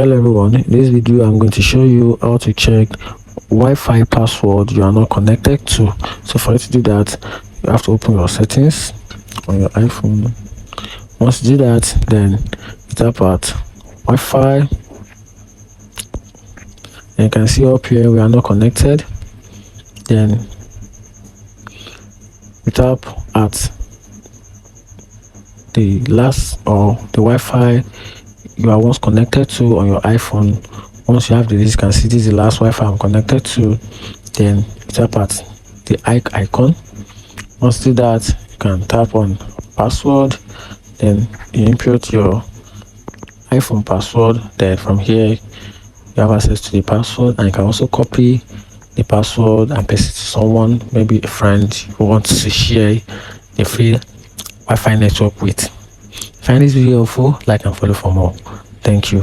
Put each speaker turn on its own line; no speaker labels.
Hello everyone, in this video I'm going to show you how to check Wi-Fi password you are not connected to. So for you to do that, you have to open your settings on your iPhone. Once you do that, then you tap at Wi-Fi, and you can see up here we are not connected. Then you tap at the last or the Wi-Fi you are once connected to on your iPhone. Once you have this, you can see this is the last Wi-Fi I'm connected to. Then you tap at the icon. Once you do that, you can tap on password. Then you input your iPhone password. Then from here you have access to the password, and you can also copy the password and paste it to someone, maybe a friend who wants to share a free Wi-Fi network with. Find this video helpful, like and follow for more. Thank you.